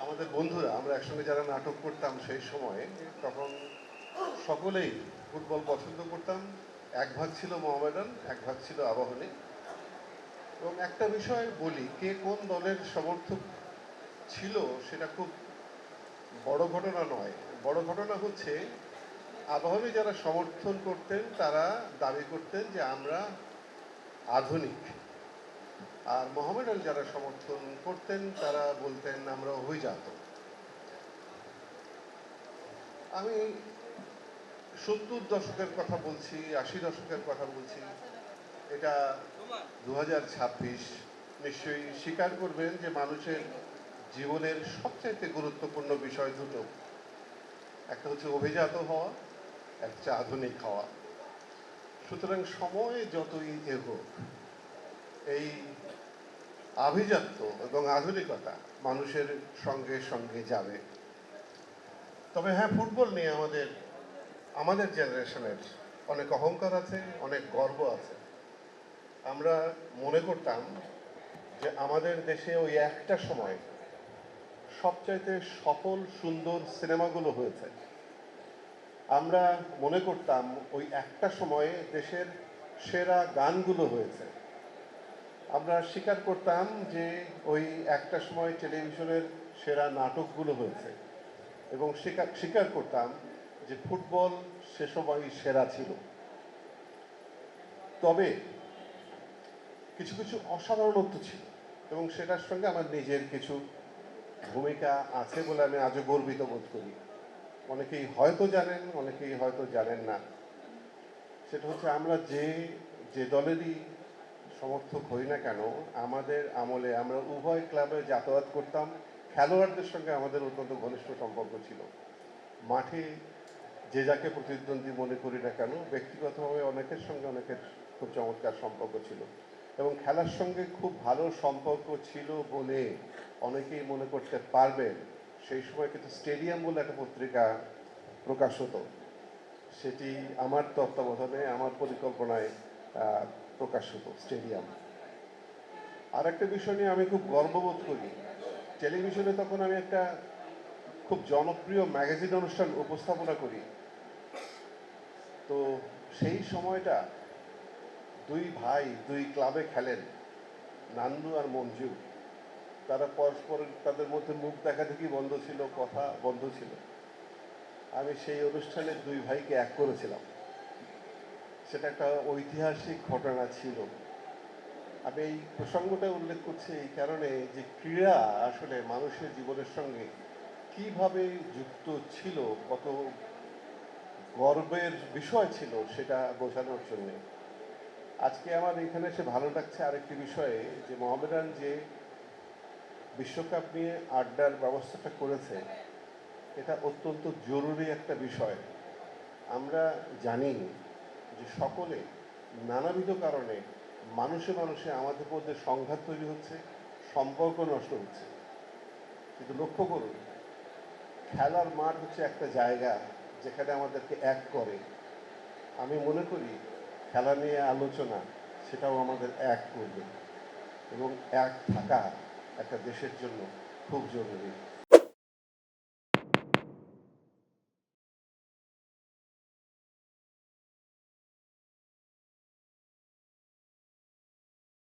আমাদের বন্ধুরা আমরা একসঙ্গে যারা নাটক করতাম সেই সময়ে তখন সকলেই ফুটবল পছন্দ করতাম। এক ভাগ ছিল মোহামেডান, এক ভাগ ছিল আবাহনী। এবং একটা বিষয় বলি, কে কোন দলের সমর্থক ছিল সেটা খুব বড় ঘটনা নয়। বড় ঘটনা হচ্ছে আবাহনী যারা সমর্থন করতেন তারা দাবি করতেন যে আমরা আধুনিক, আর মোহামেডান যারা সমর্থন করতেন তারা বলতেন আমরা অভিজাত। আমি 70 দশকের কথা বলছি, 80 দশকের কথা বলছি। এটা 2026। নিশ্চয়ই স্বীকার করবেন যে মানুষের জীবনের সবচাইতে গুরুত্বপূর্ণ বিষয় দুটো, একটা হচ্ছে অভিজাত হওয়া, একটা হচ্ছে আধুনিক হওয়া। সুতরাং সময় যতই এগোক এই আভিজাত্য এবং আধুনিকতা মানুষের সঙ্গে সঙ্গে যাবে। তবে হ্যাঁ, ফুটবল নিয়ে আমাদের আমাদের জেনারেশনের অনেক অহংকার আছে, অনেক গর্ব আছে। আমরা মনে করতাম যে আমাদের দেশে ওই একটা সময় সবচাইতে সফল সুন্দর সিনেমাগুলো হয়েছে। আমরা মনে করতাম ওই একটা সময়ে দেশের সেরা গানগুলো হয়েছে। আমরা স্বীকার করতাম যে ওই একটা সময় টেলিভিশনের সেরা নাটকগুলো হয়েছে এবং স্বীকার করতাম যে ফুটবল সে সময় সেরা ছিল। তবে কিছু কিছু অসাধারণত্ব ছিল এবং সেটার সঙ্গে আমার নিজের কিছু ভূমিকা আছে বলে আমি আজও গর্বিত বোধ করি। অনেকেই হয়তো জানেন, অনেকেই হয়তো জানেন না। সেটা হচ্ছে আমরা যে যে দলেরই সমর্থক হই না কেন, আমাদের আমলে আমরা উভয় ক্লাবে যাতায়াত করতাম। খেলোয়াড়দের সঙ্গে আমাদের অত্যন্ত ঘনিষ্ঠ সম্পর্ক ছিল। মাঠে যে যাকে প্রতিদ্বন্দ্বী মনে করি না কেন, ব্যক্তিগতভাবে অনেকের সঙ্গে অনেকের খুব চমৎকার সম্পর্ক ছিল এবং খেলার সঙ্গে খুব ভালো সম্পর্ক ছিল বলে অনেকেই মনে করতে পারবেন সেই সময় কিন্তু স্টেডিয়াম বলে একটা পত্রিকা প্রকাশ হতো। সেটি আমার তত্ত্বাবধানে, আমার পরিকল্পনায় প্রকাশ হতো স্টেডিয়াম। আর একটা বিষয় নিয়ে আমি খুব গর্ববোধ করি, টেলিভিশনে তখন আমি একটা খুব জনপ্রিয় ম্যাগাজিন অনুষ্ঠান উপস্থাপনা করি। তো সেই সময়টা দুই ভাই দুই ক্লাবে খেলেন, নান্দু আর মঞ্জু। তারা পরস্পরের তাদের মধ্যে মুখ দেখা দেখি বন্ধ ছিল, কথা বন্ধ ছিল। আমি সেই অনুষ্ঠানে দুই ভাইকে এক করেছিলাম। সেটা একটা ঐতিহাসিক ঘটনা ছিল। আমি এই প্রসঙ্গটা উল্লেখ করছি এই কারণে যে ক্রীড়া আসলে মানুষের জীবনের সঙ্গে কিভাবে যুক্ত ছিল, কত গর্বের বিষয় ছিল সেটা বোঝানোর জন্য। আজকে আমার এখানে এসে ভালো লাগছে আরেকটি বিষয়ে, যে মোহামেডান যে বিশ্বকাপ নিয়ে আড্ডার ব্যবস্থাটা করেছে, এটা অত্যন্ত জরুরি একটা বিষয়। আমরা জানি যে সকলে নানাবিধ কারণে মানুষে মানুষে আমাদের মধ্যে সংঘাত তৈরি হচ্ছে, সম্পর্ক নষ্ট হচ্ছে। কিন্তু লক্ষ্য করুন, খেলার মাঠ হচ্ছে একটা জায়গা যেখানে আমাদেরকে এক করে। আমি মনে করি খেলা নিয়ে আলোচনা সেটাও আমাদের এক করবে এবং এক থাকা একটা দেশের জন্য খুব জরুরি।